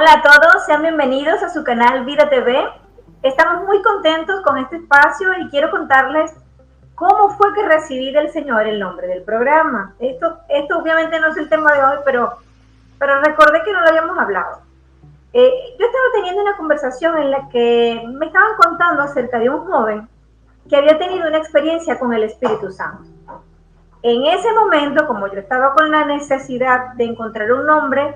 Hola a todos, sean bienvenidos a su canal Vida TV. Estamos muy contentos con este espacio y quiero contarles cómo fue que recibí del Señor el nombre del programa. Esto obviamente no es el tema de hoy, pero recordé que no lo habíamos hablado. Yo estaba teniendo una conversación en la que me estaban contando acerca de un joven que había tenido una experiencia con el Espíritu Santo. En ese momento, como yo estaba con la necesidad de encontrar un nombre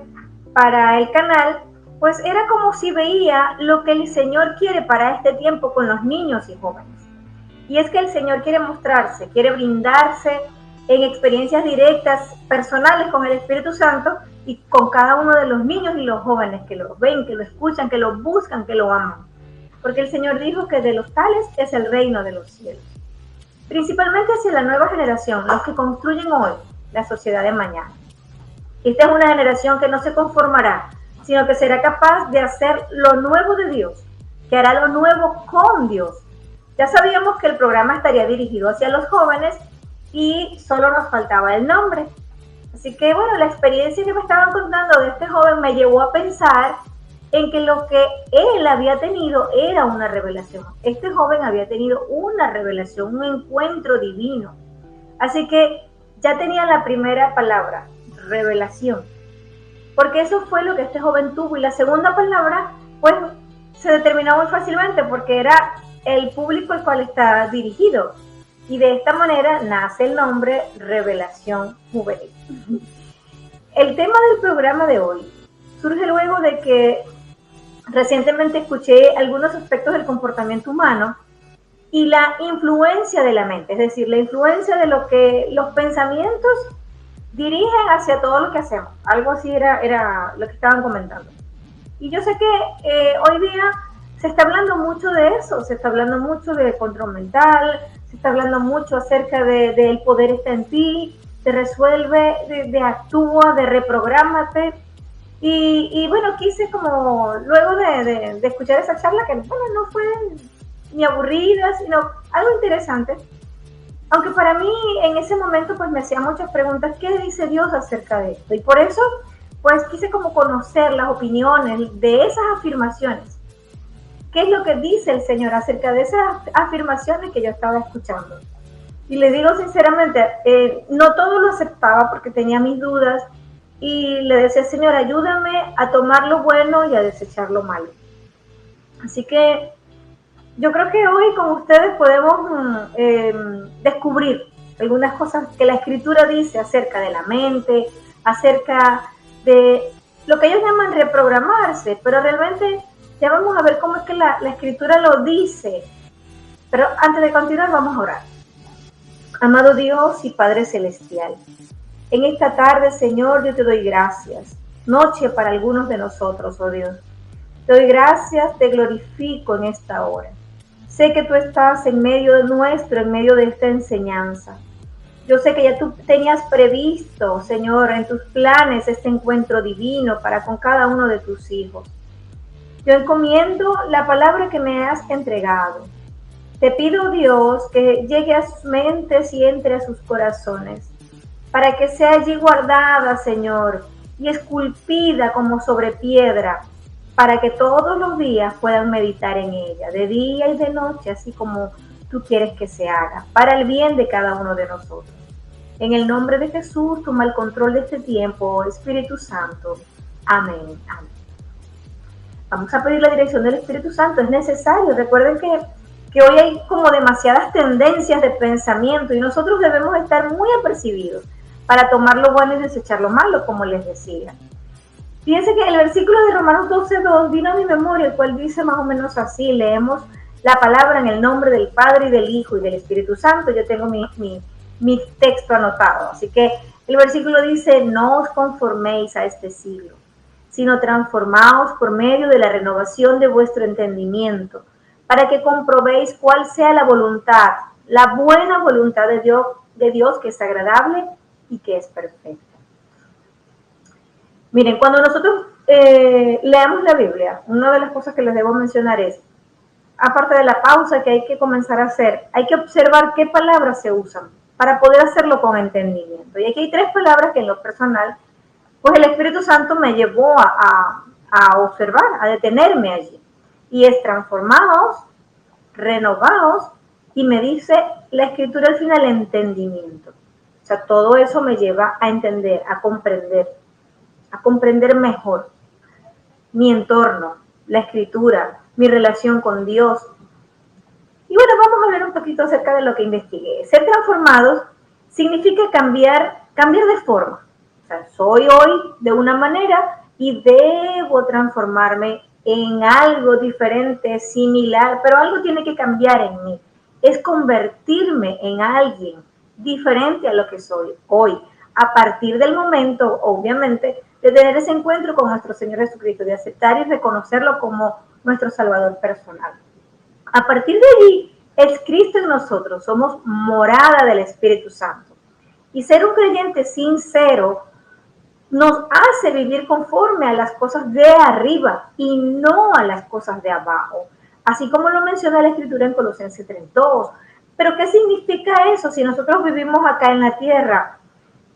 para el canal, pues era como si veía lo que el Señor quiere para este tiempo con los niños y jóvenes. Y es que el Señor quiere mostrarse, quiere brindarse en experiencias directas, personales con el Espíritu Santo y con cada uno de los niños y los jóvenes que lo ven, que lo escuchan, que lo buscan, que lo aman. Porque el Señor dijo que de los tales es el reino de los cielos. Principalmente hacia la nueva generación, los que construyen hoy la sociedad de mañana. Esta es una generación que no se conformará, sino que será capaz de hacer lo nuevo de Dios, que hará lo nuevo con Dios. Ya sabíamos que el programa estaría dirigido hacia los jóvenes y solo nos faltaba el nombre. Así que bueno, la experiencia que me estaban contando de este joven me llevó a pensar en que lo que él había tenido era una revelación. Este joven había tenido una revelación, un encuentro divino. Así que ya tenía la primera palabra, revelación. Porque eso fue lo que este joven tuvo. Y la segunda palabra, pues, se determinó muy fácilmente porque era el público al cual está dirigido. Y de esta manera nace el nombre Revelación Juvenil. El tema del programa de hoy surge luego de que recientemente escuché algunos aspectos del comportamiento humano y la influencia de la mente, es decir, la influencia de lo que los pensamientos dirigen hacia todo lo que hacemos. Algo así era lo que estaban comentando. Y yo sé que hoy día se está hablando mucho de eso, se está hablando mucho de control mental, se está hablando mucho acerca de el poder está en ti, de resuelve, de actúa, de reprográmate. Y bueno, quise como, luego de escuchar esa charla, que bueno, no fue ni aburrida, sino algo interesante, aunque para mí en ese momento pues me hacía muchas preguntas, ¿qué dice Dios acerca de esto? Y por eso pues quise como conocer las opiniones de esas afirmaciones. ¿Qué es lo que dice el Señor acerca de esas afirmaciones que yo estaba escuchando? Y le digo sinceramente, no todo lo aceptaba porque tenía mis dudas, y le decía, Señor, ayúdame a tomar lo bueno y a desechar lo malo. Así que yo creo que hoy con ustedes podemos descubrir algunas cosas que la Escritura dice acerca de la mente, acerca de lo que ellos llaman reprogramarse, pero realmente ya vamos a ver cómo es que la Escritura lo dice. Pero antes de continuar vamos a orar. Amado Dios y Padre Celestial, en esta tarde, Señor, yo te doy gracias. Noche para algunos de nosotros, oh Dios. Te doy gracias, te glorifico en esta hora. Sé que tú estás en medio de nuestro, en medio de esta enseñanza. Yo sé que ya tú tenías previsto, Señor, en tus planes este encuentro divino para con cada uno de tus hijos. Yo encomiendo la palabra que me has entregado. Te pido, Dios, que llegue a sus mentes y entre a sus corazones, para que sea allí guardada, Señor, y esculpida como sobre piedra, para que todos los días puedan meditar en ella, de día y de noche, así como tú quieres que se haga, para el bien de cada uno de nosotros. En el nombre de Jesús, toma el control de este tiempo, Espíritu Santo. Amén. Amén. Vamos a pedir la dirección del Espíritu Santo, es necesario. Recuerden que hoy hay como demasiadas tendencias de pensamiento y nosotros debemos estar muy apercibidos para tomar lo bueno y desechar lo malo, como les decía. Fíjense que el versículo de Romanos 12:2 vino a mi memoria, el cual dice más o menos así, leemos la palabra en el nombre del Padre y del Hijo y del Espíritu Santo. Yo tengo mi texto anotado, así que el versículo dice, no os conforméis a este siglo, sino transformaos por medio de la renovación de vuestro entendimiento, para que comprobéis cuál sea la voluntad, la buena voluntad de Dios que es agradable y que es perfecta. Miren, cuando nosotros leamos la Biblia, una de las cosas que les debo mencionar es, aparte de la pausa que hay que comenzar a hacer, hay que observar qué palabras se usan para poder hacerlo con entendimiento. Y aquí hay 3 palabras que en lo personal, pues el Espíritu Santo me llevó a a observar, a detenerme allí. Y es transformados, renovados, y me dice la escritura al final, entendimiento. O sea, todo eso me lleva a entender, a comprender mejor mi entorno, la escritura, mi relación con Dios. Y bueno, vamos a hablar un poquito acerca de lo que investigué. Ser transformados significa cambiar de forma. O sea, soy hoy de una manera y debo transformarme en algo diferente, similar, pero algo tiene que cambiar en mí. Es convertirme en alguien diferente a lo que soy hoy, a partir del momento, obviamente, de tener ese encuentro con nuestro Señor Jesucristo, de aceptar y reconocerlo como nuestro Salvador personal. A partir de allí, es Cristo en nosotros, somos morada del Espíritu Santo. Y ser un creyente sincero nos hace vivir conforme a las cosas de arriba y no a las cosas de abajo. Así como lo menciona la Escritura en Colosenses 3:2. Pero ¿qué significa eso si nosotros vivimos acá en la tierra?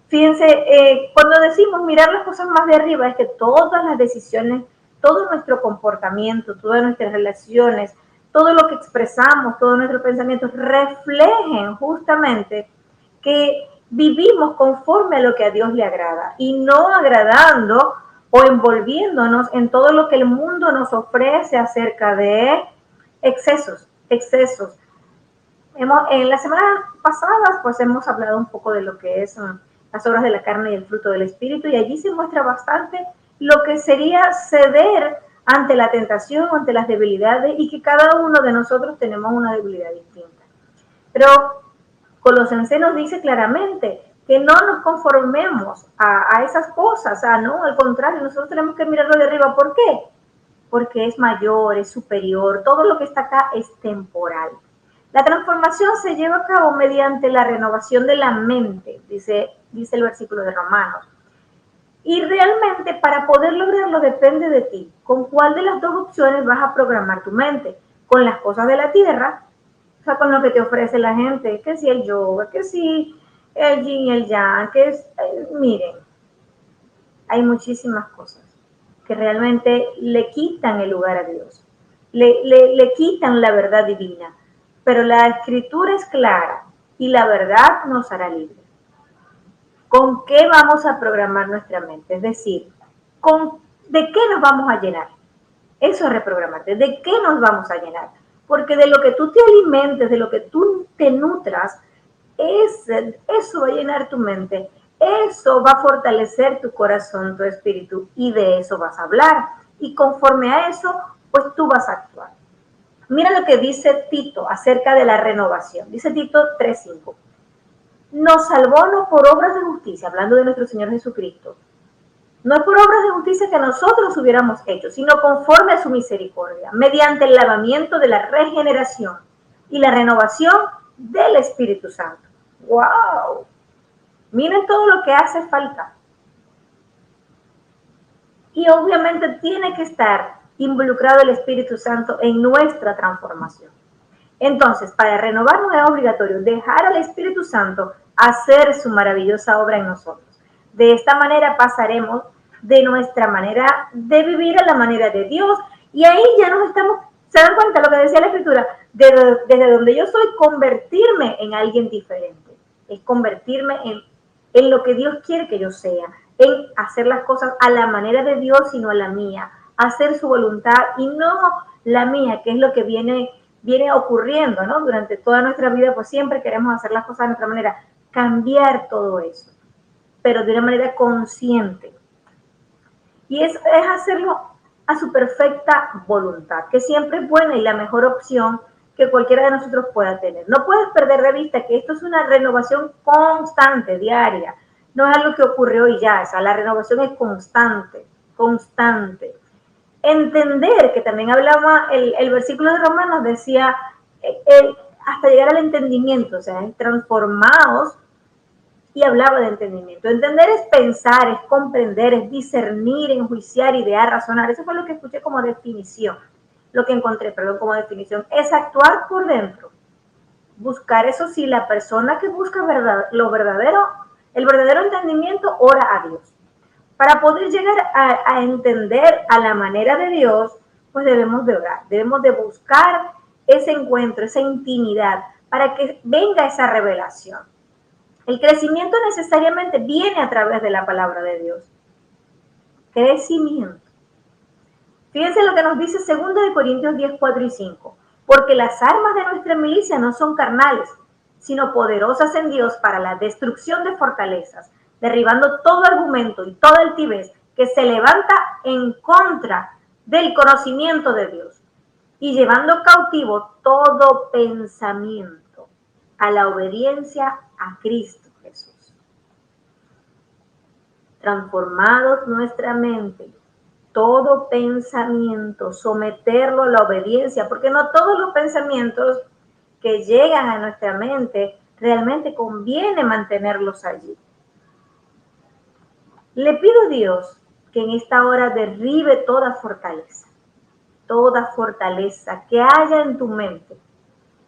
Fíjense, cuando decimos mirar las cosas más de arriba, es que todas las decisiones, todo nuestro comportamiento, todas nuestras relaciones, todo lo que expresamos, todos nuestros pensamientos reflejen justamente que vivimos conforme a lo que a Dios le agrada y no agradando o envolviéndonos en todo lo que el mundo nos ofrece acerca de excesos. En las semanas pasadas pues hemos hablado un poco de lo que es las obras de la carne y el fruto del espíritu, y allí se muestra bastante lo que sería ceder ante la tentación, ante las debilidades, y que cada uno de nosotros tenemos una debilidad distinta. Pero Colosenses nos dice claramente que no nos conformemos a esas cosas, no, al contrario, nosotros tenemos que mirarlo de arriba. ¿Por qué? Porque es mayor, es superior, todo lo que está acá es temporal. La transformación se lleva a cabo mediante la renovación de la mente, dice el versículo de Romanos. Y realmente para poder lograrlo depende de ti. ¿Con cuál de las dos opciones vas a programar tu mente? ¿Con las cosas de la tierra? O sea, con lo que te ofrece la gente, que si el yoga, que si el yin y el yang, miren, hay muchísimas cosas que realmente le quitan el lugar a Dios, le quitan la verdad divina, pero la escritura es clara y la verdad nos hará libres. ¿Con qué vamos a programar nuestra mente? Es decir, ¿de qué nos vamos a llenar? Eso es reprogramarte. ¿De qué nos vamos a llenar? Porque de lo que tú te alimentes, de lo que tú te nutras, eso va a llenar tu mente. Eso va a fortalecer tu corazón, tu espíritu, y de eso vas a hablar. Y conforme a eso, pues tú vas a actuar. Mira lo que dice Tito acerca de la renovación. Dice Tito 3:5. Nos salvó no por obras de justicia, hablando de nuestro Señor Jesucristo. No es por obras de justicia que nosotros hubiéramos hecho, sino conforme a su misericordia, mediante el lavamiento de la regeneración y la renovación del Espíritu Santo. ¡Wow! Miren todo lo que hace falta. Y obviamente tiene que estar involucrado el Espíritu Santo en nuestra transformación. Entonces, para renovarnos es obligatorio dejar al Espíritu Santo hacer su maravillosa obra en nosotros. De esta manera pasaremos de nuestra manera de vivir a la manera de Dios, y ahí ya nos estamos, ¿se dan cuenta lo que decía la Escritura? Desde donde yo soy, convertirme en alguien diferente, es convertirme en lo que Dios quiere que yo sea, en hacer las cosas a la manera de Dios y no a la mía, hacer su voluntad y no la mía, que es lo que viene ocurriendo, ¿no? Durante toda nuestra vida, pues siempre queremos hacer las cosas de nuestra manera, cambiar todo eso, pero de una manera consciente. Y es hacerlo a su perfecta voluntad, que siempre es buena y la mejor opción que cualquiera de nosotros pueda tener. No puedes perder de vista que esto es una renovación constante, diaria. No es algo que ocurrió y ya, o sea, la renovación es constante. Entender, que también hablaba el versículo de Romanos, decía, hasta llegar al entendimiento, o sea, transformados, y hablaba de entendimiento. Entender es pensar, es comprender, es discernir, enjuiciar, idear, razonar. Eso fue lo que escuché como definición, lo que encontré, perdón, como definición. Es actuar por dentro. Buscar, eso sí, la persona que busca el verdadero entendimiento ora a Dios. Para poder llegar a entender a la manera de Dios, pues debemos de orar, debemos de buscar ese encuentro, esa intimidad, para que venga esa revelación. El crecimiento necesariamente viene a través de la palabra de Dios. Crecimiento. Fíjense lo que nos dice 2 Corintios 10, 4 y 5. Porque las armas de nuestra milicia no son carnales, sino poderosas en Dios para la destrucción de fortalezas, derribando todo argumento y toda altivez que se levanta en contra del conocimiento de Dios y llevando cautivo todo pensamiento a la obediencia a Cristo Jesús. Transformados nuestra mente, todo pensamiento, someterlo a la obediencia, porque no todos los pensamientos que llegan a nuestra mente realmente conviene mantenerlos allí. Le pido a Dios que en esta hora derribe toda fortaleza que haya en tu mente,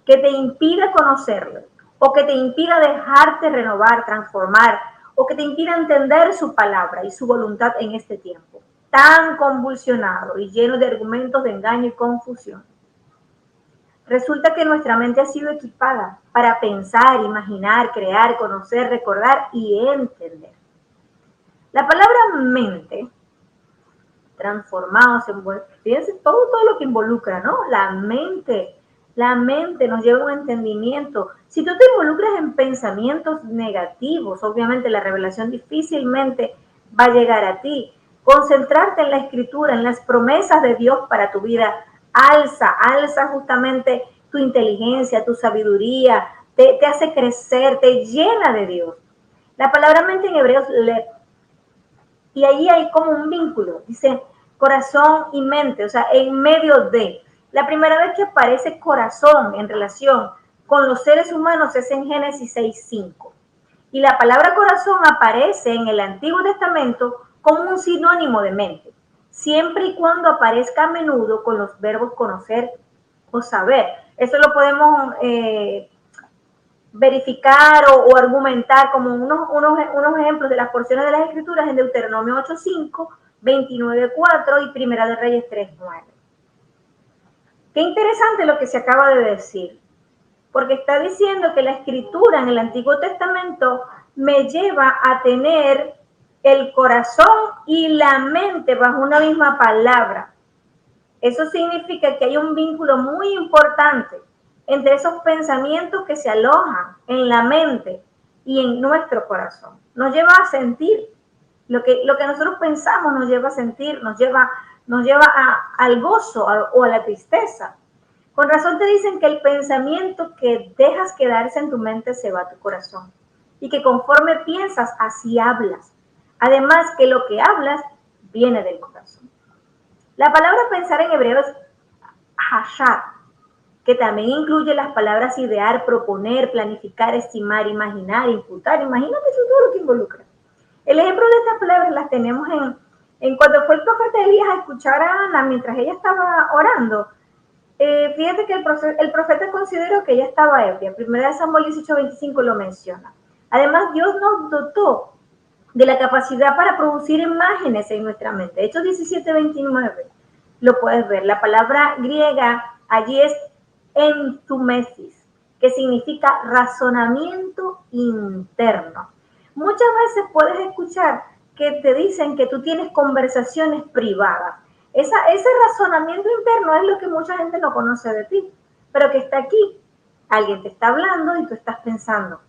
que te impida conocerlo, o que te impida dejarte renovar, transformar, o que te impida entender su palabra y su voluntad en este tiempo, tan convulsionado y lleno de argumentos de engaño y confusión. Resulta que nuestra mente ha sido equipada para pensar, imaginar, crear, conocer, recordar y entender. La palabra mente, transformados, fíjense todo lo que involucra, ¿no? La mente nos lleva a un entendimiento. Si tú te involucras en pensamientos negativos, obviamente la revelación difícilmente va a llegar a ti. Concentrarte en la escritura, en las promesas de Dios para tu vida, alza justamente tu inteligencia, tu sabiduría, te hace crecer, te llena de Dios. La palabra mente en hebreo es lev, y ahí hay como un vínculo, dice corazón y mente, o sea, en medio de. La primera vez que aparece corazón en relación con los seres humanos es en Génesis 6:5. Y la palabra corazón aparece en el Antiguo Testamento como un sinónimo de mente, siempre y cuando aparezca a menudo con los verbos conocer o saber. Eso lo podemos verificar o argumentar como unos ejemplos de las porciones de las Escrituras en Deuteronomio 8:5, 29:4 y Primera de Reyes 3:9. Qué interesante lo que se acaba de decir, porque está diciendo que la Escritura en el Antiguo Testamento me lleva a tener el corazón y la mente bajo una misma palabra. Eso significa que hay un vínculo muy importante entre esos pensamientos que se alojan en la mente y en nuestro corazón. Nos lleva a sentir lo que nosotros pensamos, nos lleva a sentir, nos lleva al gozo o a la tristeza. Con razón te dicen que el pensamiento que dejas quedarse en tu mente se va a tu corazón y que conforme piensas, así hablas. Además que lo que hablas viene del corazón. La palabra pensar en hebreo es hashar, que también incluye las palabras idear, proponer, planificar, estimar, imaginar, imputar. Imagínate todo lo que involucra. El ejemplo de estas palabras las tenemos en cuando fue el profeta Elías a escuchar a Ana mientras ella estaba orando. Fíjate que el profeta consideró que ella estaba ebria. Primera de Samuel 18:25 lo menciona. Además, Dios nos dotó de la capacidad para producir imágenes en nuestra mente. Hechos 17:29 lo puedes ver. La palabra griega allí es entumesis, que significa razonamiento interno. Muchas veces puedes escuchar que te dicen que tú tienes conversaciones privadas. Ese razonamiento interno es lo que mucha gente no conoce de ti, pero que está aquí. Alguien te está hablando y tú estás pensando.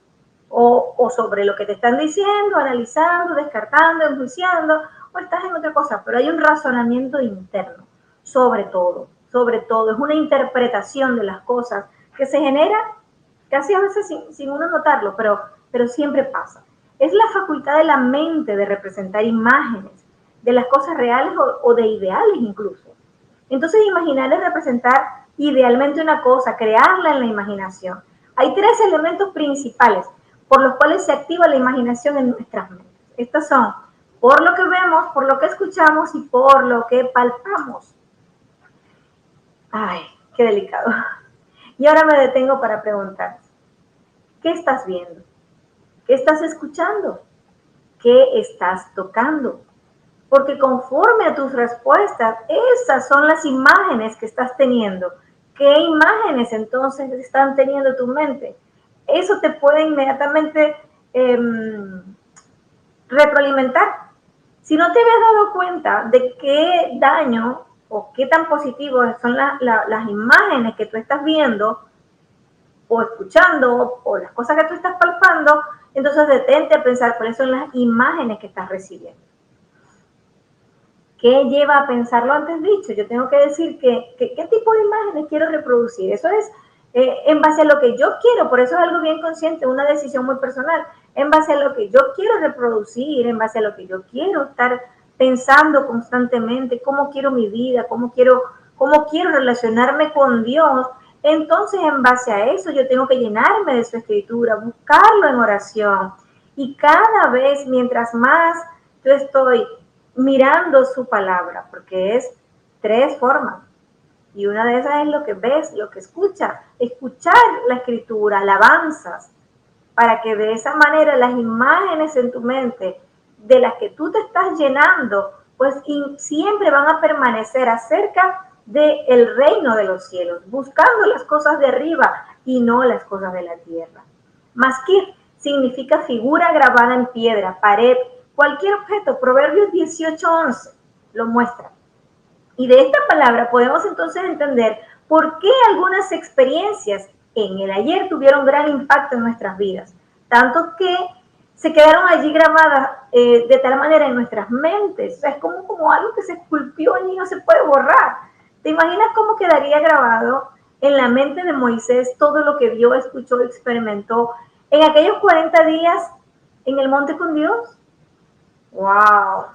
O sobre lo que te están diciendo, analizando, descartando, enjuiciando, o estás en otra cosa, pero hay un razonamiento interno, sobre todo, es una interpretación de las cosas que se genera casi a veces sin uno notarlo, pero siempre pasa. Es la facultad de la mente de representar imágenes de las cosas reales o de ideales incluso. Entonces imaginar es representar idealmente una cosa, crearla en la imaginación. Hay 3 elementos principales por los cuales se activa la imaginación en nuestras mentes. Estos son por lo que vemos, por lo que escuchamos y por lo que palpamos. Ay, qué delicado. Y ahora me detengo para preguntar, ¿qué estás viendo? ¿Qué estás escuchando? ¿Qué estás tocando? porque conforme a tus respuestas, esas son las imágenes que estás teniendo. ¿Qué imágenes entonces están teniendo tu mente? Eso te puede inmediatamente retroalimentar. Si no te habías dado cuenta de qué daño o qué tan positivos son las imágenes que tú estás viendo o escuchando o las cosas que tú estás palpando, entonces detente a pensar cuáles son las imágenes que estás recibiendo. ¿Qué lleva a pensar lo antes dicho? Yo tengo que decir qué tipo de imágenes quiero reproducir. Eso es en base a lo que yo quiero, por eso es algo bien consciente, una decisión muy personal, en base a lo que yo quiero reproducir, en base a lo que yo quiero estar pensando constantemente, cómo quiero mi vida, cómo quiero relacionarme con Dios. Entonces, en base a eso, yo tengo que llenarme de su escritura, buscarlo en oración. Y cada vez, mientras más yo estoy mirando su palabra, porque es 3 formas. Y una de esas es lo que ves, lo que escuchas, escuchar la escritura, alabanzas, para que de esa manera las imágenes en tu mente de las que tú te estás llenando, pues siempre van a permanecer acerca del reino de los cielos, buscando las cosas de arriba y no las cosas de la tierra. Masquir significa figura grabada en piedra, pared, cualquier objeto. Proverbios 18:11 lo muestra. Y de esta palabra podemos entonces entender por qué algunas experiencias en el ayer tuvieron gran impacto en nuestras vidas, tanto que se quedaron allí grabadas de tal manera en nuestras mentes. O sea, es como algo que se esculpió y no se puede borrar. ¿Te imaginas cómo quedaría grabado en la mente de Moisés todo lo que vio, escuchó, experimentó en aquellos 40 días en el monte con Dios? ¡Wow!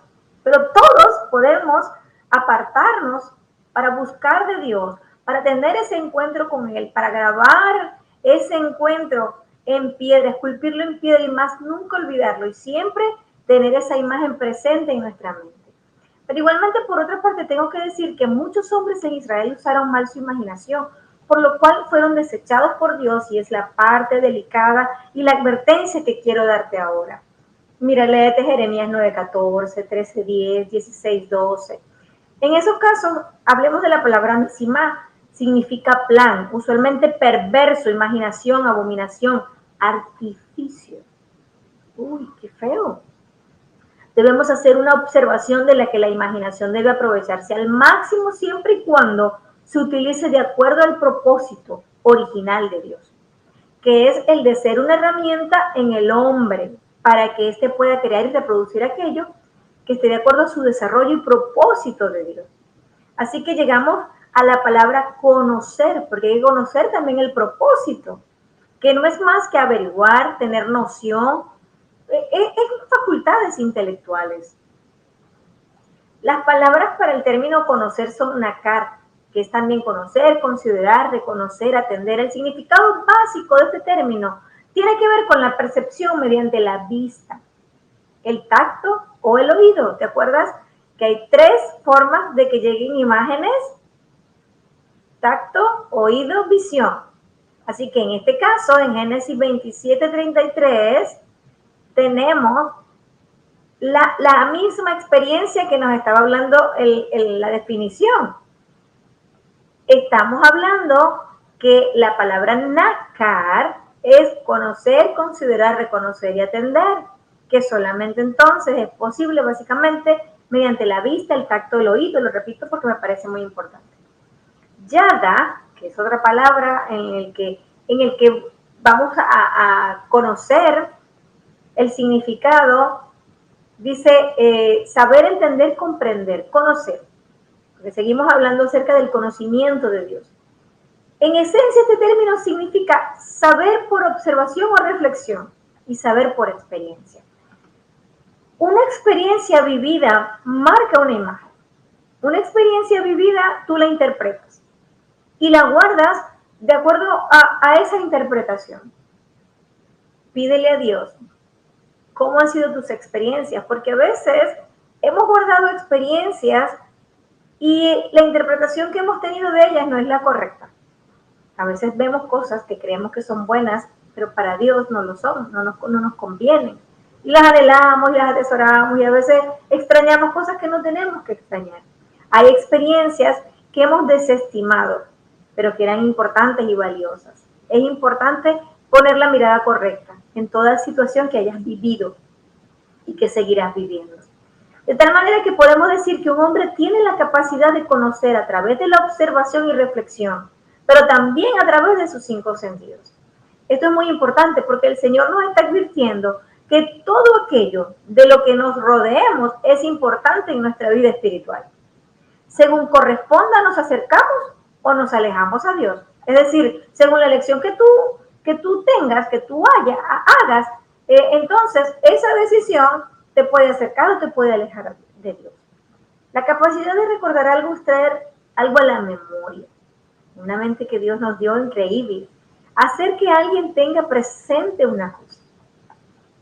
Pero todos podemos apartarnos para buscar de Dios, para tener ese encuentro con Él, para grabar ese encuentro en piedra, esculpirlo en piedra y más nunca olvidarlo y siempre tener esa imagen presente en nuestra mente. Pero igualmente, por otra parte, tengo que decir que muchos hombres en Israel usaron mal su imaginación, por lo cual fueron desechados por Dios, y es la parte delicada y la advertencia que quiero darte ahora. Mira, léete Jeremías 9:14, 13:10, 16:12. En esos casos, hablemos de la palabra misimá, significa plan, usualmente perverso, imaginación, abominación, artificio. Uy, qué feo. Debemos hacer una observación de la que la imaginación debe aprovecharse al máximo siempre y cuando se utilice de acuerdo al propósito original de Dios, que es el de ser una herramienta en el hombre para que éste pueda crear y reproducir aquello que esté de acuerdo a su desarrollo y propósito de Dios. Así que llegamos a la palabra conocer, porque hay que conocer también el propósito, que no es más que averiguar, tener noción, es facultades intelectuales. Las palabras para el término conocer son nakar, que es también conocer, considerar, reconocer, atender. El significado básico de este término tiene que ver con la percepción mediante la vista, el tacto o el oído. ¿Te acuerdas que hay 3 formas de que lleguen imágenes? Tacto, oído, visión. Así que en este caso, en Génesis 27:33, tenemos la misma experiencia que nos estaba hablando la definición. Estamos hablando que la palabra nakar es conocer, considerar, reconocer y atender, que solamente entonces es posible básicamente mediante la vista, el tacto, el oído. Lo repito porque me parece muy importante. Yada, que es otra palabra en el que vamos a conocer el significado, dice saber, entender, comprender, conocer. Porque seguimos hablando acerca del conocimiento de Dios. En esencia, este término significa saber por observación o reflexión y saber por experiencia. Una experiencia vivida marca una imagen. Una experiencia vivida tú la interpretas y la guardas de acuerdo a esa interpretación. Pídele a Dios cómo han sido tus experiencias, porque a veces hemos guardado experiencias y la interpretación que hemos tenido de ellas no es la correcta. A veces vemos cosas que creemos que son buenas, pero para Dios no lo son, no nos convienen. Y las anhelamos y las atesoramos y a veces extrañamos cosas que no tenemos que extrañar. Hay experiencias que hemos desestimado, pero que eran importantes y valiosas. Es importante poner la mirada correcta en toda situación que hayas vivido y que seguirás viviendo. De tal manera que podemos decir que un hombre tiene la capacidad de conocer a través de la observación y reflexión, pero también a través de sus 5 sentidos. Esto es muy importante porque el Señor nos está advirtiendo que todo aquello de lo que nos rodeemos es importante en nuestra vida espiritual. Según corresponda, nos acercamos o nos alejamos a Dios. Es decir, según la elección que tú tengas, que tú hagas, entonces esa decisión te puede acercar o te puede alejar de Dios. La capacidad de recordar algo es traer algo a la memoria. Una mente que Dios nos dio increíble. Hacer que alguien tenga presente una cosa.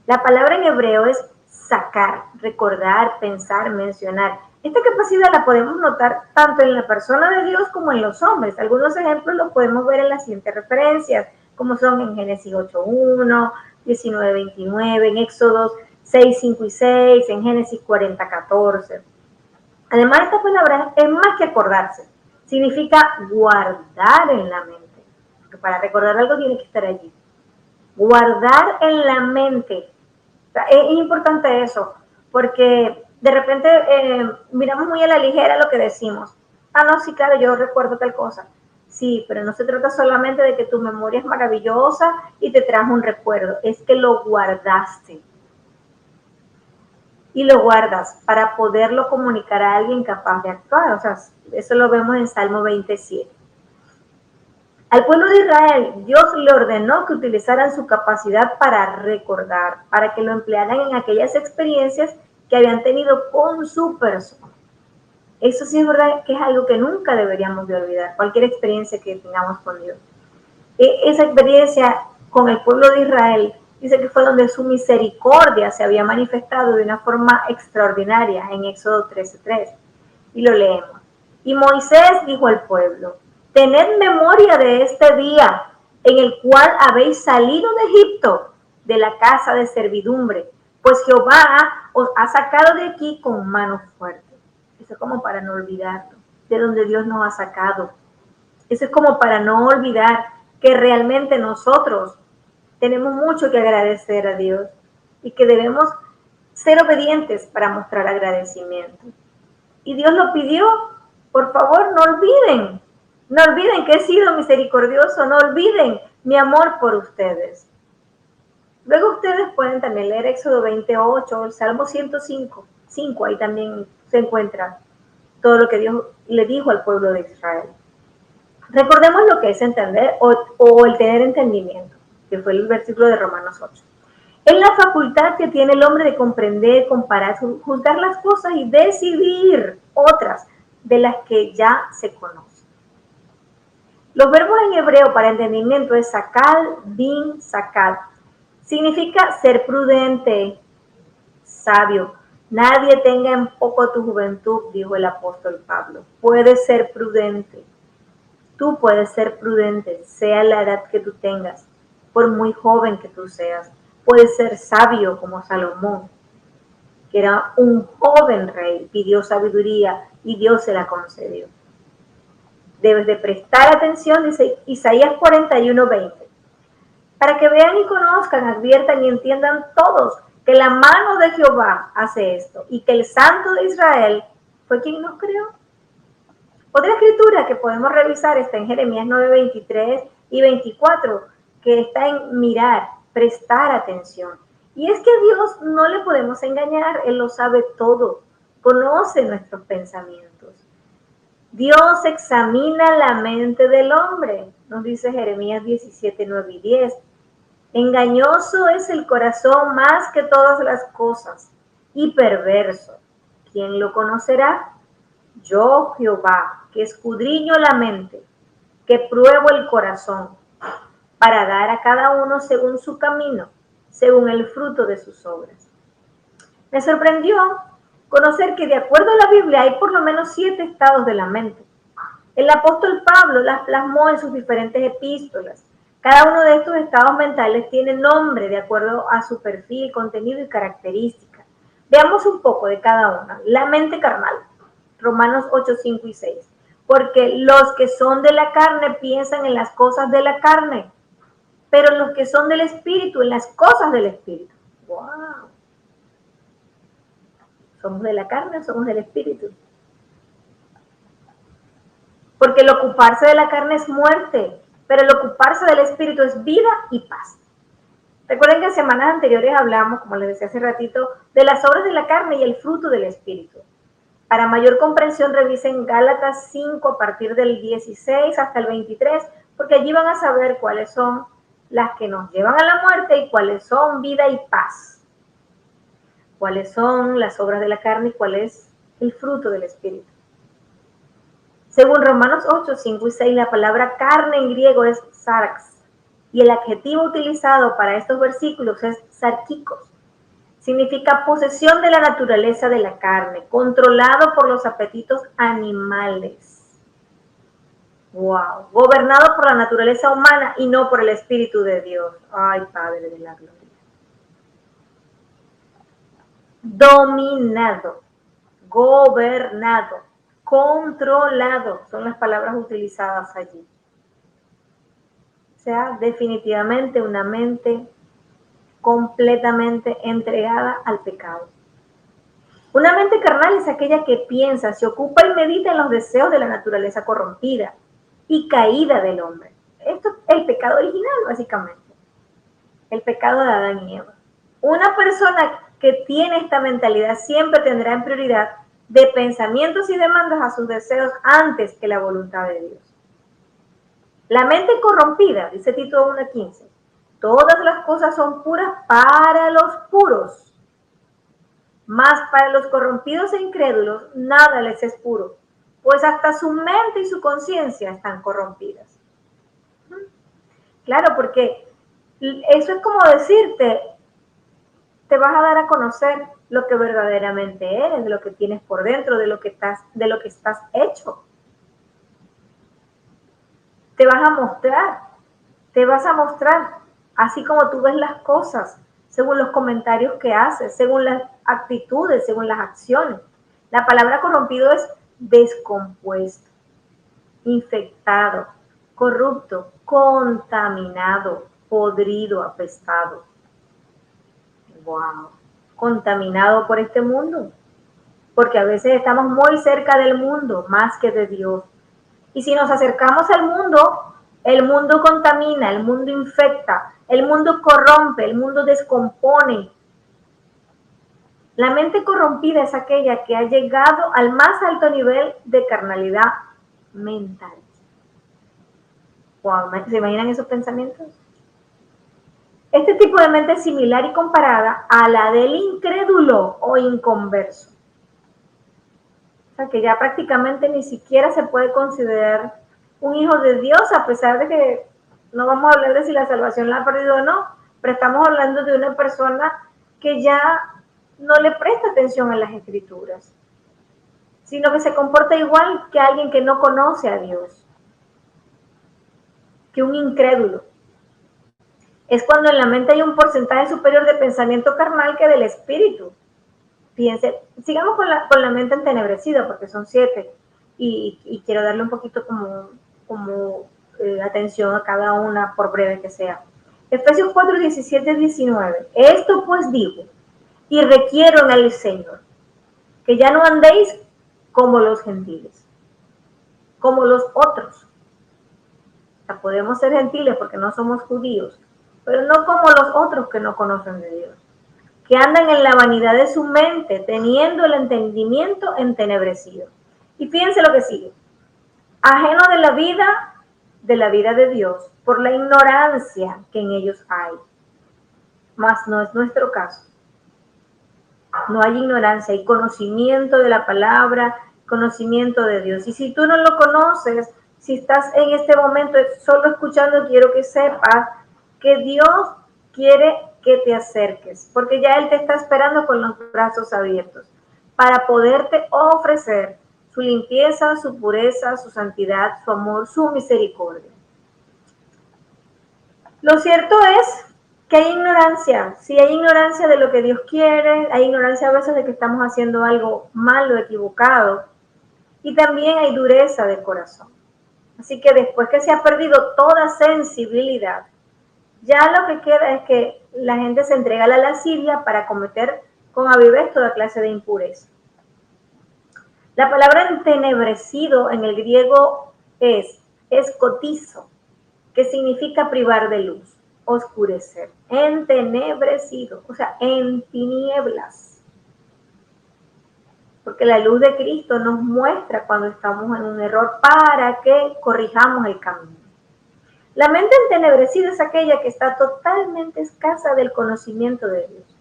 La palabra en hebreo es sacar, recordar, pensar, mencionar. Esta capacidad la podemos notar tanto en la persona de Dios como en los hombres. Algunos ejemplos los podemos ver en las siguientes referencias, como son en Génesis 8:1, 19:29, en Éxodos 6:5 y 6, en Génesis 40:14. Además, esta palabra es más que acordarse, significa guardar en la mente. Porque para recordar algo tiene que estar allí. Guardar en la mente. Es importante eso, porque de repente miramos muy a la ligera lo que decimos. Ah, no, sí, claro, yo recuerdo tal cosa. Sí, pero no se trata solamente de que tu memoria es maravillosa y te trajo un recuerdo, es que lo guardaste. Y lo guardas para poderlo comunicar a alguien capaz de actuar. O sea, eso lo vemos en Salmo 27. Al pueblo de Israel, Dios le ordenó que utilizaran su capacidad para recordar, para que lo emplearan en aquellas experiencias que habían tenido con su persona. Eso sí es verdad que es algo que nunca deberíamos de olvidar, cualquier experiencia que tengamos con Dios. Esa experiencia con el pueblo de Israel dice que fue donde su misericordia se había manifestado de una forma extraordinaria en Éxodo 13:3. Y lo leemos. Y Moisés dijo al pueblo: tened memoria de este día en el cual habéis salido de Egipto, de la casa de servidumbre, pues Jehová os ha sacado de aquí con mano fuerte. Eso es como para no olvidarlo, de donde Dios nos ha sacado. Eso es como para no olvidar que realmente nosotros tenemos mucho que agradecer a Dios y que debemos ser obedientes para mostrar agradecimiento. Y Dios lo pidió, por favor, no olviden que he sido misericordioso, no olviden mi amor por ustedes. Luego ustedes pueden también leer Éxodo 28, el Salmo 105, ahí también se encuentra todo lo que Dios le dijo al pueblo de Israel. Recordemos lo que es entender o el tener entendimiento, que fue el versículo de Romanos 8. Es la facultad que tiene el hombre de comprender, comparar, juzgar las cosas y decidir otras de las que ya se conocen. Los verbos en hebreo para entendimiento es sakal, bin, sakal. Significa ser prudente, sabio. Nadie tenga en poco tu juventud, dijo el apóstol Pablo. Puedes ser prudente. Tú puedes ser prudente, sea la edad que tú tengas, por muy joven que tú seas. Puedes ser sabio como Salomón, que era un joven rey, pidió sabiduría y Dios se la concedió. Debes de prestar atención, dice Isaías 41:20, para que vean y conozcan, adviertan y entiendan todos que la mano de Jehová hace esto y que el Santo de Israel fue quien nos creó. Otra escritura que podemos revisar está en Jeremías 9:23 y 24, que está en mirar, prestar atención. Y es que a Dios no le podemos engañar, Él lo sabe todo, conoce nuestros pensamientos. Dios examina la mente del hombre, nos dice Jeremías 17:9 y 10. Engañoso es el corazón más que todas las cosas y perverso. ¿Quién lo conocerá? Yo, Jehová, que escudriño la mente, que pruebo el corazón, para dar a cada uno según su camino, según el fruto de sus obras. Me sorprendió conocer que de acuerdo a la Biblia hay por lo menos 7 estados de la mente. El apóstol Pablo las plasmó en sus diferentes epístolas. Cada uno de estos estados mentales tiene nombre de acuerdo a su perfil, contenido y características. Veamos un poco de cada una. La mente carnal, Romanos 8, 5 y 6. Porque los que son de la carne piensan en las cosas de la carne, pero los que son del espíritu en las cosas del espíritu. ¡Wow! ¿Somos de la carne o somos del espíritu? Porque el ocuparse de la carne es muerte, pero el ocuparse del espíritu es vida y paz. Recuerden que en semanas anteriores hablamos, como les decía hace ratito, de las obras de la carne y el fruto del espíritu. Para mayor comprensión revisen Gálatas 5 a partir del 16 hasta el 23, porque allí van a saber cuáles son las que nos llevan a la muerte y cuáles son vida y paz. Cuáles son las obras de la carne y cuál es el fruto del espíritu. Según Romanos 8, 5 y 6, la palabra carne en griego es sarx, y el adjetivo utilizado para estos versículos es sarkikos. Significa posesión de la naturaleza de la carne, controlado por los apetitos animales. Wow, gobernado por la naturaleza humana y no por el Espíritu de Dios. Ay, Padre de la gloria. Dominado, gobernado, controlado, son las palabras utilizadas allí. O sea, definitivamente una mente completamente entregada al pecado. Una mente carnal es aquella que piensa, se ocupa y medita en los deseos de la naturaleza corrompida y caída del hombre. Esto es el pecado original, básicamente. El pecado de Adán y Eva. Una persona que tiene esta mentalidad siempre tendrá en prioridad de pensamientos y demandas a sus deseos antes que la voluntad de Dios. La mente corrompida, dice Tito 1:15, todas las cosas son puras para los puros, mas para los corrompidos e incrédulos nada les es puro, pues hasta su mente y su conciencia están corrompidas. Claro, porque eso es como decirte, te vas a dar a conocer lo que verdaderamente eres, de lo que tienes por dentro, de lo que estás hecho. Te vas a mostrar, así como tú ves las cosas, según los comentarios que haces, según las actitudes, según las acciones. La palabra corrompido es descompuesto, infectado, corrupto, contaminado, podrido, apestado. Wow, contaminado por este mundo, porque a veces estamos muy cerca del mundo, más que de Dios. Y si nos acercamos al mundo, el mundo contamina, el mundo infecta, el mundo corrompe, el mundo descompone. La mente corrompida es aquella que ha llegado al más alto nivel de carnalidad mental. Wow, ¿se imaginan esos pensamientos? Este tipo de mente es similar y comparada a la del incrédulo o inconverso. O sea, que ya prácticamente ni siquiera se puede considerar un hijo de Dios, a pesar de que no vamos a hablar de si la salvación la ha perdido o no, pero estamos hablando de una persona que ya no le presta atención a las escrituras, sino que se comporta igual que alguien que no conoce a Dios, que un incrédulo. Es cuando en la mente hay un porcentaje superior de pensamiento carnal que del espíritu. Fíjense, sigamos con la mente entenebrecida, porque son 7, y quiero darle un poquito como atención a cada una, por breve que sea. Efesios 4, 17, 19. Esto pues digo, y requiero en el Señor, que ya no andéis como los gentiles, como los otros. O sea, podemos ser gentiles porque no somos judíos, pero no como los otros que no conocen de Dios, que andan en la vanidad de su mente, teniendo el entendimiento entenebrecido. Y fíjense lo que sigue. Ajeno de la vida de Dios, por la ignorancia que en ellos hay. Mas no es nuestro caso. No hay ignorancia, hay conocimiento de la palabra, conocimiento de Dios. Y si tú no lo conoces, si estás en este momento solo escuchando, quiero que sepas que Dios quiere que te acerques, porque ya Él te está esperando con los brazos abiertos para poderte ofrecer su limpieza, su pureza, su santidad, su amor, su misericordia. Lo cierto es que hay ignorancia. Si hay ignorancia de lo que Dios quiere, hay ignorancia a veces de que estamos haciendo algo malo, equivocado, y también hay dureza de corazón. Así que después que se ha perdido toda sensibilidad, ya lo que queda es que la gente se entrega a la lascivia para cometer con avidez toda clase de impureza. La palabra entenebrecido en el griego es escotizo, que significa privar de luz, oscurecer, entenebrecido, o sea, en tinieblas. Porque la luz de Cristo nos muestra cuando estamos en un error para que corrijamos el camino. La mente entenebrecida es aquella que está totalmente escasa del conocimiento de Dios,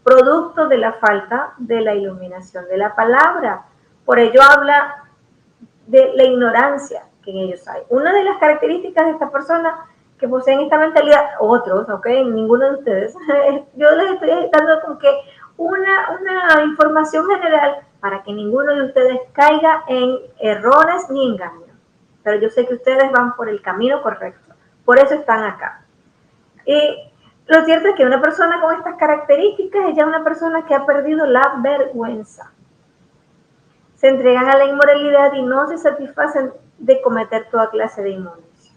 producto de la falta de la iluminación de la palabra. Por ello habla de la ignorancia que en ellos hay. Una de las características de estas personas que poseen esta mentalidad, otros, ok, ninguno de ustedes, yo les estoy dando como que una información general para que ninguno de ustedes caiga en errores ni engaños. Pero yo sé que ustedes van por el camino correcto, por eso están acá. Y lo cierto es que una persona con estas características es ya una persona que ha perdido la vergüenza. Se entregan a la inmoralidad y no se satisfacen de cometer toda clase de inmundicia.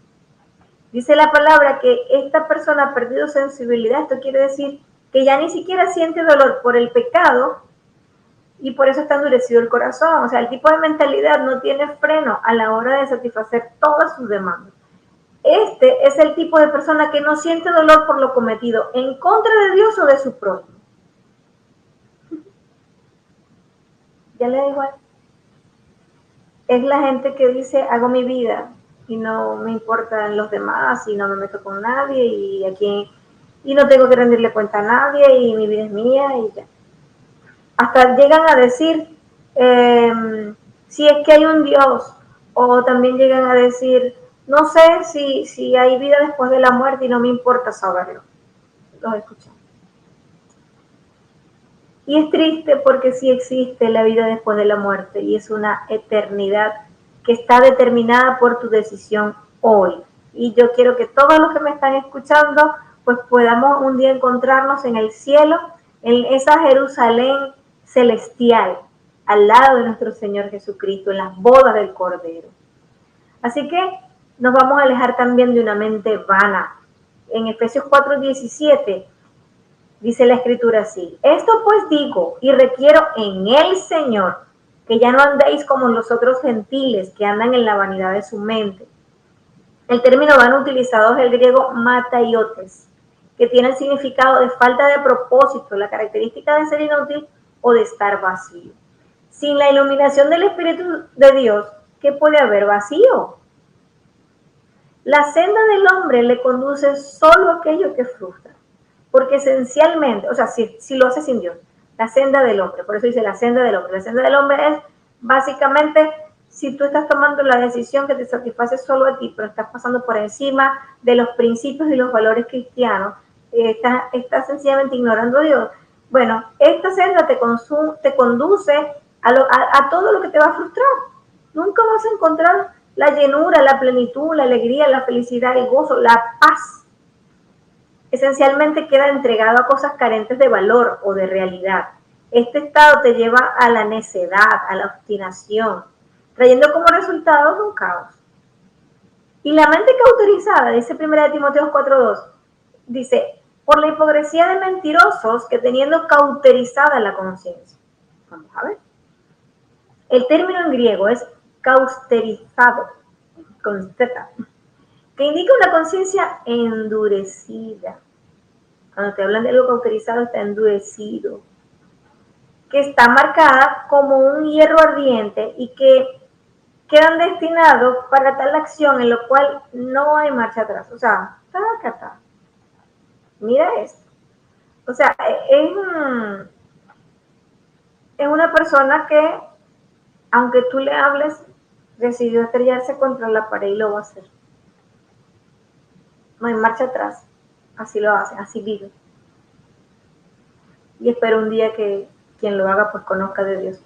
Dice la palabra que esta persona ha perdido sensibilidad. Esto quiere decir que ya ni siquiera siente dolor por el pecado y por eso está endurecido el corazón. O sea, el tipo de mentalidad no tiene freno a la hora de satisfacer todas sus demandas. Este es el tipo de persona que no siente dolor por lo cometido en contra de Dios o de su prójimo. Ya le da igual. Es la gente que dice, hago mi vida y no me importan los demás y no me meto con nadie y no tengo que rendirle cuenta a nadie y mi vida es mía y ya. Hasta llegan a decir, si es que hay un Dios, o también llegan a decir, no sé si hay vida después de la muerte y no me importa saberlo. Los escuchamos. Y es triste porque sí existe la vida después de la muerte y es una eternidad que está determinada por tu decisión hoy. Y yo quiero que todos los que me están escuchando, pues podamos un día encontrarnos en el cielo, en esa Jerusalén celestial, al lado de nuestro Señor Jesucristo, en las bodas del Cordero. Así que nos vamos a alejar también de una mente vana. En Efesios 4:17 dice la escritura así: esto pues digo y requiero en el Señor, que ya no andéis como los otros gentiles que andan en la vanidad de su mente. El término vano utilizado es el griego mataiotes, que tiene el significado de falta de propósito, la característica de ser inútil o de estar vacío. Sin la iluminación del Espíritu de Dios, ¿qué puede haber? Vacío. La senda del hombre le conduce solo a aquello que frustra, porque esencialmente, o sea, si lo hace sin Dios, la senda del hombre, por eso dice la senda del hombre. La senda del hombre es básicamente si tú estás tomando la decisión que te satisface solo a ti, pero estás pasando por encima de los principios y los valores cristianos, estás sencillamente ignorando a Dios. Bueno, esta senda te conduce a todo lo que te va a frustrar. Nunca vas a encontrar la llenura, la plenitud, la alegría, la felicidad, el gozo, la paz. Esencialmente queda entregado a cosas carentes de valor o de realidad. Este estado te lleva a la necedad, a la obstinación, trayendo como resultado un caos. Y la mente cauterizada, dice 1 Timoteo 4:2, dice, por la hipocresía de mentirosos que teniendo cauterizada la conciencia. Vamos a ver. El término en griego es cauterizado, con Z, que indica una conciencia endurecida. Cuando te hablan de algo cauterizado, está endurecido, que está marcada como un hierro ardiente y que quedan destinados para tal acción en lo cual no hay marcha atrás. O sea, tacata. Mira esto. O sea, es una persona que, aunque tú le hables, decidió estrellarse contra la pared y lo va a hacer. No hay marcha atrás. Así lo hace, así vive. Y espero un día que quien lo haga pues conozca de Dios.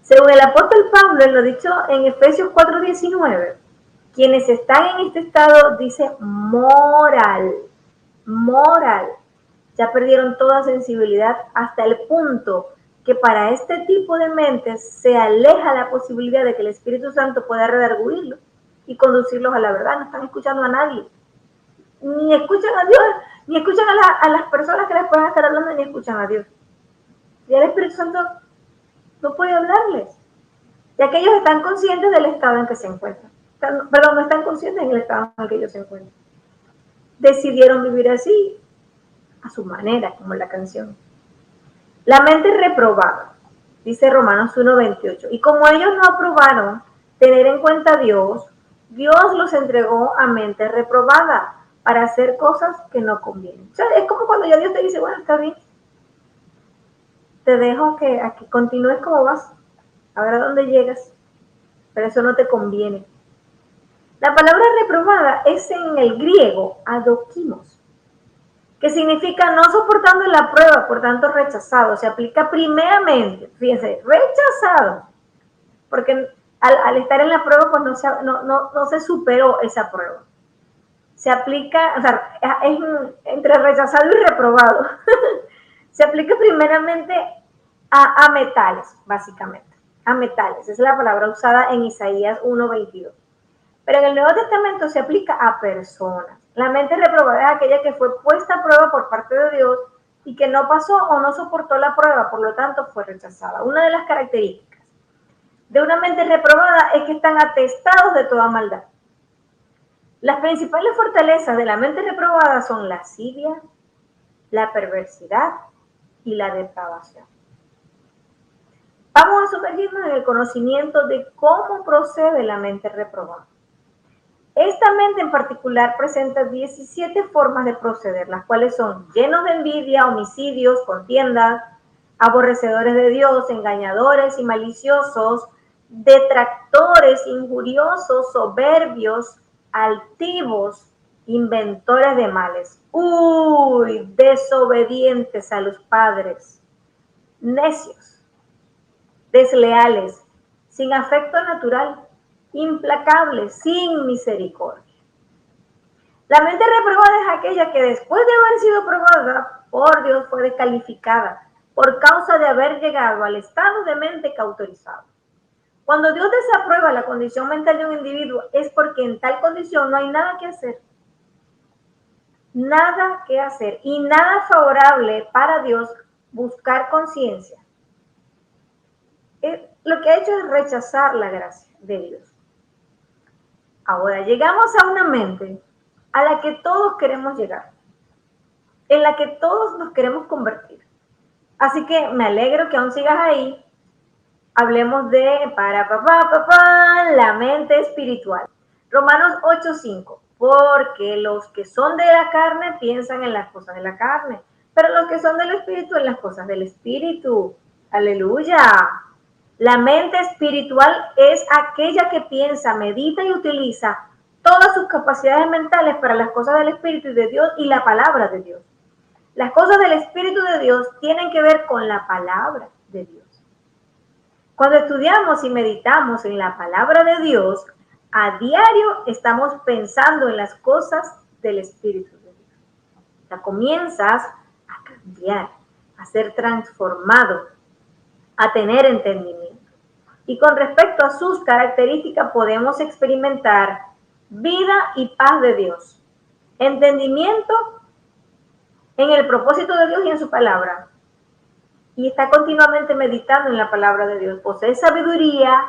Según el apóstol Pablo, en lo dicho en Efesios 4:19, Quienes están en este estado, dice moral, ya perdieron toda sensibilidad hasta el punto que para este tipo de mentes se aleja la posibilidad de que el Espíritu Santo pueda redarguirlos y conducirlos a la verdad. No están escuchando a nadie, ni escuchan a Dios, ni escuchan a las personas que les puedan estar hablando, ni escuchan a Dios. Y el Espíritu Santo no puede hablarles, ya que ellos están conscientes del estado en que se encuentran. Perdón, no están conscientes del estado en el que ellos se encuentran. Decidieron vivir así, a su manera, como en la canción. La mente reprobada, dice Romanos 1:28, y como ellos no aprobaron tener en cuenta a Dios, Dios los entregó a mente reprobada para hacer cosas que no convienen. O sea, es como cuando ya Dios te dice, bueno, está bien, te dejo a que continúes como vas, a ver a dónde llegas, pero eso no te conviene. La palabra reprobada es en el griego adokimos, que significa no soportando la prueba, por tanto rechazado. Se aplica primeramente, fíjense, rechazado, porque al estar en la prueba pues no se superó esa prueba. Se aplica, o sea, es entre rechazado y reprobado. Se aplica primeramente a metales, básicamente, a metales. Esa es la palabra usada en Isaías 1:22. Pero en el Nuevo Testamento se aplica a personas. La mente reprobada es aquella que fue puesta a prueba por parte de Dios y que no pasó o no soportó la prueba, por lo tanto fue rechazada. Una de las características de una mente reprobada es que están atestados de toda maldad. Las principales fortalezas de la mente reprobada son la lascivia, la perversidad y la depravación. Vamos a sumergirnos en el conocimiento de cómo procede la mente reprobada. Esta mente en particular presenta 17 formas de proceder, las cuales son llenos de envidia, homicidios, contiendas, aborrecedores de Dios, engañadores y maliciosos, detractores, injuriosos, soberbios, altivos, inventores de males. Desobedientes a los padres, necios, desleales, sin afecto natural, implacables, sin misericordia. La mente reprobada es aquella que después de haber sido probada por Dios fue descalificada por causa de haber llegado al estado de mente cauterizado. Cuando Dios desaprueba la condición mental de un individuo es porque en tal condición no hay nada que hacer. Nada que hacer y nada favorable para Dios buscar conciencia. Lo que ha hecho es rechazar la gracia de Dios. Ahora, llegamos a una mente a la que todos queremos llegar, en la que todos nos queremos convertir. Así que me alegro que aún sigas ahí. Hablemos de la mente espiritual. Romanos 8:5, porque los que son de la carne piensan en las cosas de la carne, pero los que son del espíritu en las cosas del espíritu. Aleluya. La mente espiritual es aquella que piensa, medita y utiliza todas sus capacidades mentales para las cosas del Espíritu y de Dios y la palabra de Dios. Las cosas del Espíritu de Dios tienen que ver con la palabra de Dios. Cuando estudiamos y meditamos en la palabra de Dios, a diario estamos pensando en las cosas del Espíritu de Dios. O sea, comienzas a cambiar, a ser transformado, a tener entendimiento. Y con respecto a sus características podemos experimentar vida y paz de Dios, entendimiento en el propósito de Dios y en su palabra, y está continuamente meditando en la palabra de Dios, posee sabiduría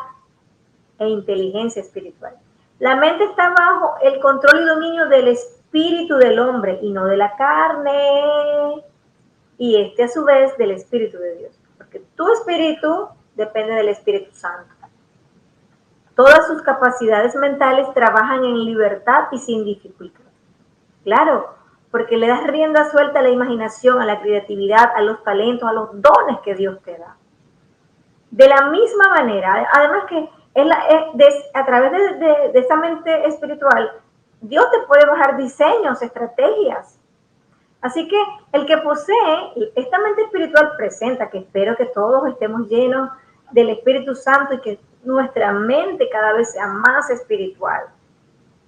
e inteligencia espiritual. La mente está bajo el control y dominio del espíritu del hombre y no de la carne, y a su vez del Espíritu de Dios, porque tu espíritu depende del Espíritu Santo. Todas sus capacidades mentales trabajan en libertad y sin dificultad. Claro, porque le das rienda suelta a la imaginación, a la creatividad, a los talentos, a los dones que Dios te da. De la misma manera, además que a través de esa mente espiritual, Dios te puede bajar diseños, estrategias. Así que el que posee esta mente espiritual presenta, que espero que todos estemos llenos del Espíritu Santo y que nuestra mente cada vez sea más espiritual.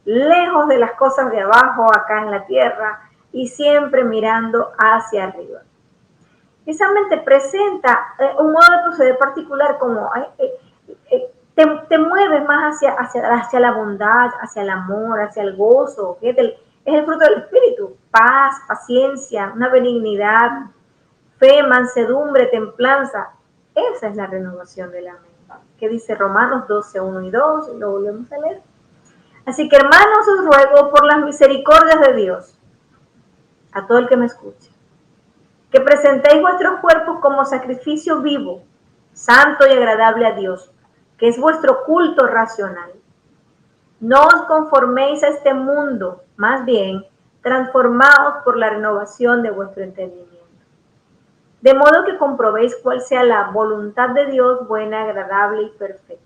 lejos de las cosas de abajo acá en la tierra y siempre mirando hacia arriba. Esa mente presenta un modo de proceder particular como te mueves más hacia la bondad, hacia el amor, hacia el gozo, que es el fruto del Espíritu, paz, paciencia, una benignidad, fe, mansedumbre, templanza. Esa es la renovación de la mente, que dice Romanos 12, 1 y 2, y lo volvemos a leer. Así que hermanos, os ruego por las misericordias de Dios, a todo el que me escuche, que presentéis vuestros cuerpos como sacrificio vivo, santo y agradable a Dios, que es vuestro culto racional. No os conforméis a este mundo, más bien, transformaos por la renovación de vuestro entendimiento. De modo que comprobéis cuál sea la voluntad de Dios, buena, agradable y perfecta.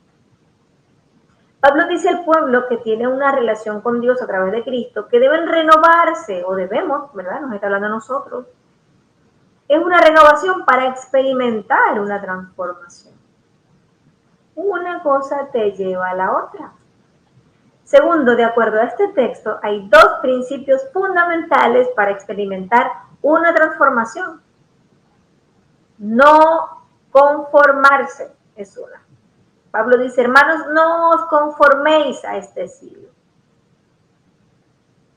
Pablo dice al pueblo que tiene una relación con Dios a través de Cristo, que deben renovarse, o debemos, ¿verdad? Nos está hablando a nosotros. Es una renovación para experimentar una transformación. Una cosa te lleva a la otra. Segundo, de acuerdo a este texto, hay dos principios fundamentales para experimentar una transformación. No conformarse es una. Pablo dice, hermanos, no os conforméis a este siglo.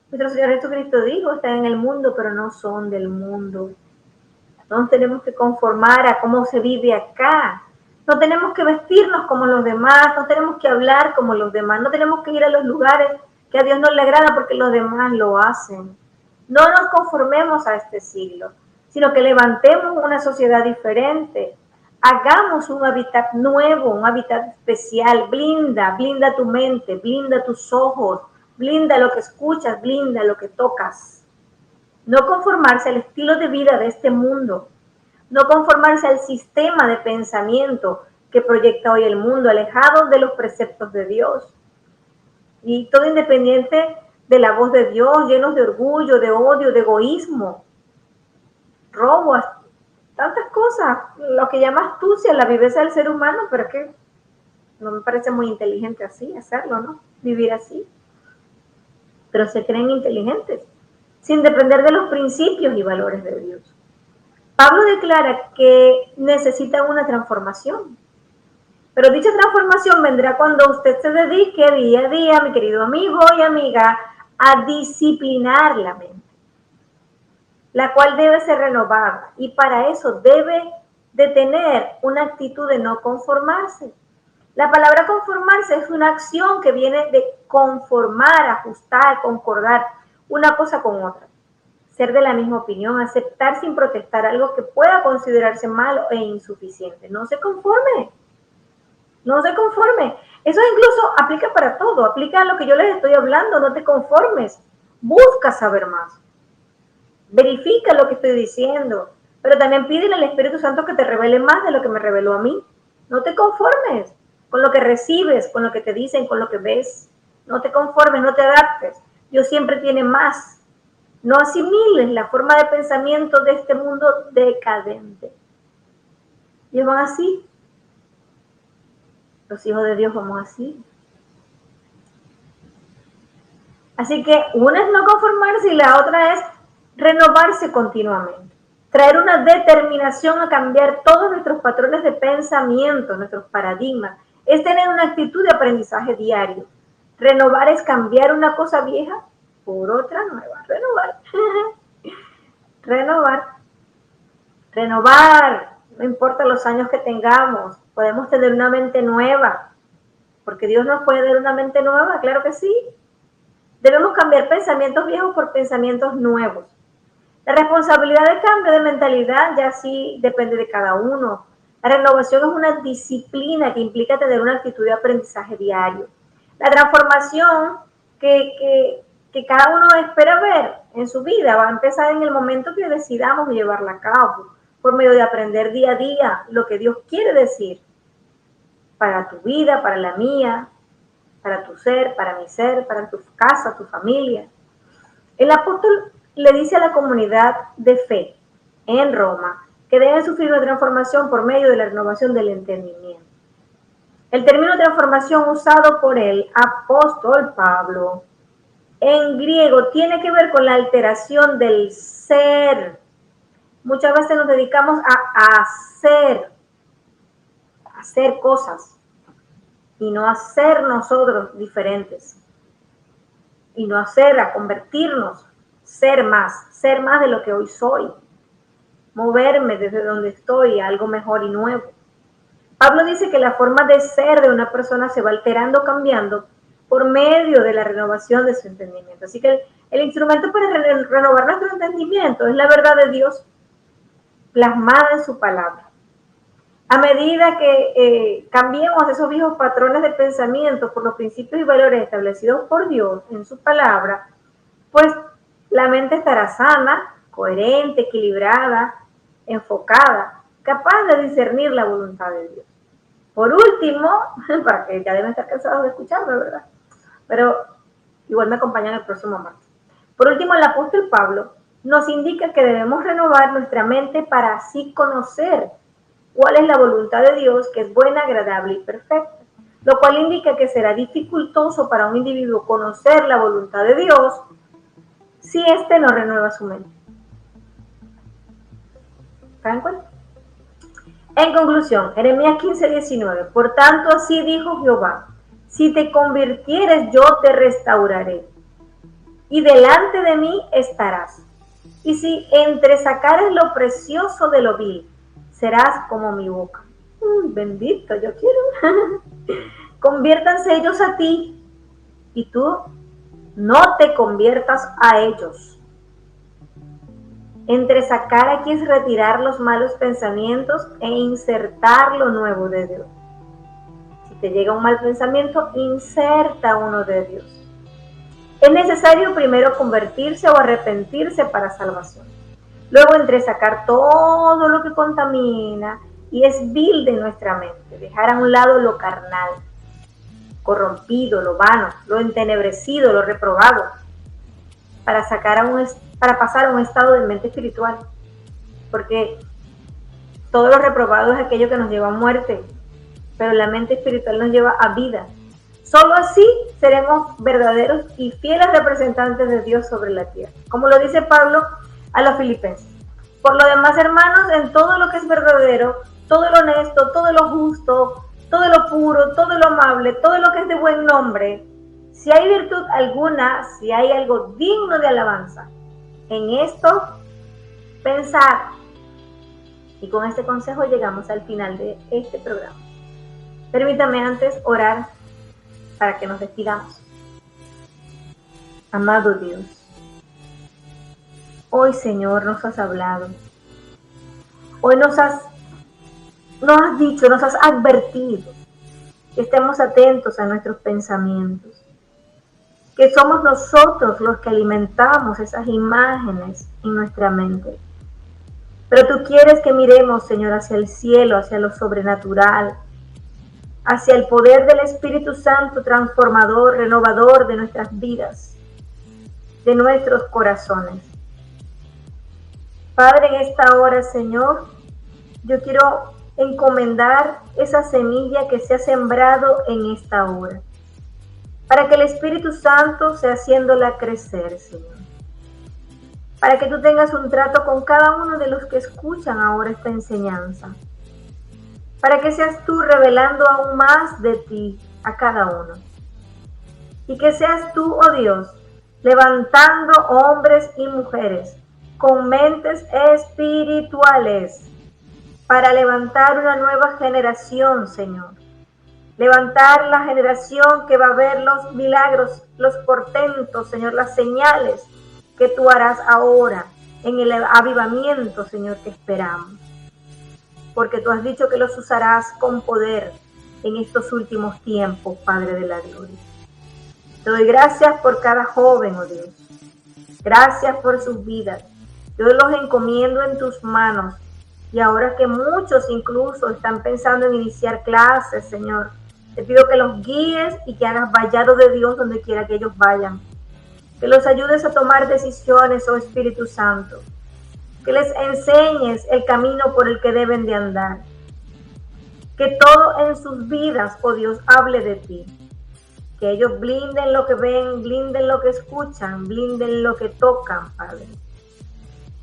Nuestro Señor Jesucristo dijo, están en el mundo, pero no son del mundo. No nos tenemos que conformar a cómo se vive acá. No tenemos que vestirnos como los demás, no tenemos que hablar como los demás, no tenemos que ir a los lugares que a Dios no le agrada porque los demás lo hacen. No nos conformemos a este siglo, sino que levantemos una sociedad diferente. Hagamos un hábitat nuevo, un hábitat especial. Blinda tu mente, blinda tus ojos, blinda lo que escuchas, blinda lo que tocas. No conformarse al estilo de vida de este mundo, no conformarse al sistema de pensamiento que proyecta hoy el mundo, alejado de los preceptos de Dios. Y todo independiente de la voz de Dios, llenos de orgullo, de odio, de egoísmo, robo, tantas cosas. Lo que llama astucia, la viveza del ser humano, pero es que no me parece muy inteligente así hacerlo, ¿no? Vivir así. Pero se creen inteligentes, sin depender de los principios y valores de Dios. Pablo declara que necesita una transformación, pero dicha transformación vendrá cuando usted se dedique día a día, mi querido amigo y amiga, a disciplinar la mente, la cual debe ser renovada, y para eso debe de tener una actitud de no conformarse. La palabra conformarse es una acción que viene de conformar, ajustar, concordar una cosa con otra. Ser de la misma opinión, aceptar sin protestar algo que pueda considerarse malo e insuficiente. No se conforme. No se conforme. Eso incluso aplica para todo. Aplica a lo que yo les estoy hablando. No te conformes. Busca saber más. Verifica lo que estoy diciendo. Pero también pídele al Espíritu Santo que te revele más de lo que me reveló a mí. No te conformes con lo que recibes, con lo que te dicen, con lo que ves. No te conformes, no te adaptes. Dios siempre tiene más. No asimiles la forma de pensamiento de este mundo decadente. Ellos van así. Los hijos de Dios vamos así. Así que una es no conformarse y la otra es renovarse continuamente. Traer una determinación a cambiar todos nuestros patrones de pensamiento, nuestros paradigmas. Es tener una actitud de aprendizaje diario. Renovar es cambiar una cosa vieja por otra nueva. Renovar, no importa los años que tengamos, podemos tener una mente nueva, porque Dios nos puede dar una mente nueva, claro que sí. Debemos cambiar pensamientos viejos por pensamientos nuevos. La responsabilidad de cambio de mentalidad ya sí depende de cada uno. La renovación es una disciplina que implica tener una actitud de aprendizaje diario. La transformación que cada uno espera ver en su vida va a empezar en el momento que decidamos llevarla a cabo, por medio de aprender día a día lo que Dios quiere decir para tu vida, para la mía, para tu ser, para mi ser, para tu casa, tu familia. El apóstol le dice a la comunidad de fe en Roma que deben sufrir una transformación por medio de la renovación del entendimiento. El término transformación usado por el apóstol Pablo En griego tiene que ver con la alteración del ser. Muchas veces nos dedicamos a hacer cosas y no a ser nosotros diferentes y no a convertirnos, ser más de lo que hoy soy, moverme desde donde estoy a algo mejor y nuevo. Pablo dice que la forma de ser de una persona se va alterando, cambiando por medio de la renovación de su entendimiento. Así que el instrumento para renovar nuestro entendimiento es la verdad de Dios plasmada en su palabra. A medida que cambiemos esos viejos patrones de pensamiento por los principios y valores establecidos por Dios en su palabra, pues la mente estará sana, coherente, equilibrada, enfocada, capaz de discernir la voluntad de Dios. Por último, para que ya deben estar cansados de escucharme, ¿verdad? Pero igual me acompañan el próximo martes. Por último, el apóstol Pablo nos indica que debemos renovar nuestra mente para así conocer cuál es la voluntad de Dios, que es buena, agradable y perfecta, lo cual indica que será dificultoso para un individuo conocer la voluntad de Dios si éste no renueva su mente. ¿Se dan cuenta? En conclusión, Jeremías 15:19, por tanto así dijo Jehová, si te convirtieres yo te restauraré, y delante de mí estarás, y si entresacares lo precioso de lo vil, serás como mi boca. Bendito, yo quiero. Conviértanse ellos a ti, y tú no te conviertas a ellos. Entresacar aquí es retirar los malos pensamientos e insertar lo nuevo de Dios. Si te llega un mal pensamiento, inserta uno de Dios. Es necesario primero convertirse o arrepentirse para salvación. Luego entresacar todo lo que contamina y es vil de nuestra mente. Dejar a un lado lo carnal, corrompido, lo vano, lo entenebrecido, lo reprobado, para pasar a un estado de mente espiritual, porque todo lo reprobado es aquello que nos lleva a muerte, pero la mente espiritual nos lleva a vida. Solo así seremos verdaderos y fieles representantes de Dios sobre la tierra, como lo dice Pablo a los filipenses. Por lo demás, hermanos, en todo lo que es verdadero, todo lo honesto, todo lo justo, todo lo puro, todo lo amable, todo lo que es de buen nombre, si hay virtud alguna, si hay algo digno de alabanza, en esto pensar. Y con este consejo llegamos al final de este programa. Permítame antes orar para que nos despidamos. Amado Dios, hoy Señor nos has hablado. Hoy nos has dicho, nos has advertido que estemos atentos a nuestros pensamientos, que somos nosotros los que alimentamos esas imágenes en nuestra mente. Pero tú quieres que miremos, Señor, hacia el cielo, hacia lo sobrenatural, hacia el poder del Espíritu Santo transformador, renovador de nuestras vidas, de nuestros corazones. Padre, en esta hora, Señor, yo quiero encomendar esa semilla que se ha sembrado en esta hora, para que el Espíritu Santo sea haciéndola crecer, Señor. Para que tú tengas un trato con cada uno de los que escuchan ahora esta enseñanza. Para que seas tú revelando aún más de ti a cada uno. Y que seas tú, oh Dios, levantando hombres y mujeres con mentes espirituales para levantar una nueva generación, Señor. Levantar la generación que va a ver los milagros, los portentos, Señor, las señales que tú harás ahora en el avivamiento, Señor, que esperamos. Porque tú has dicho que los usarás con poder en estos últimos tiempos, Padre de la gloria. Te doy gracias por cada joven, oh Dios. Gracias por sus vidas. Yo los encomiendo en tus manos. Y ahora que muchos incluso están pensando en iniciar clases, Señor, te pido que los guíes y que hagas vallado de Dios donde quiera que ellos vayan. Que los ayudes a tomar decisiones, oh Espíritu Santo. Que les enseñes el camino por el que deben de andar. Que todo en sus vidas, oh Dios, hable de ti. Que ellos blinden lo que ven, blinden lo que escuchan, blinden lo que tocan, Padre.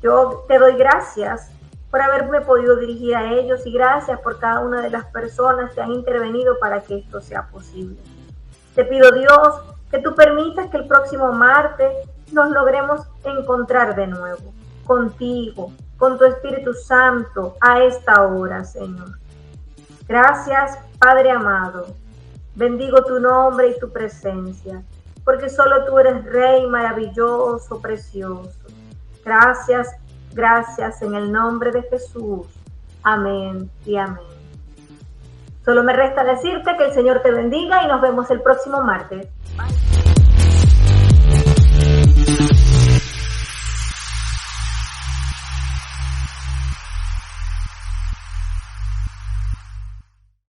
Yo te doy gracias por haberme podido dirigir a ellos y gracias por cada una de las personas que han intervenido para que esto sea posible. Te pido, Dios, que tú permitas que el próximo martes nos logremos encontrar de nuevo, contigo, con tu Espíritu Santo, a esta hora, Señor. Gracias, Padre amado. Bendigo tu nombre y tu presencia, porque solo tú eres Rey maravilloso, precioso. Gracias, gracias en el nombre de Jesús. Amén y amén. Solo me resta decirte que el Señor te bendiga y nos vemos el próximo martes. Bye.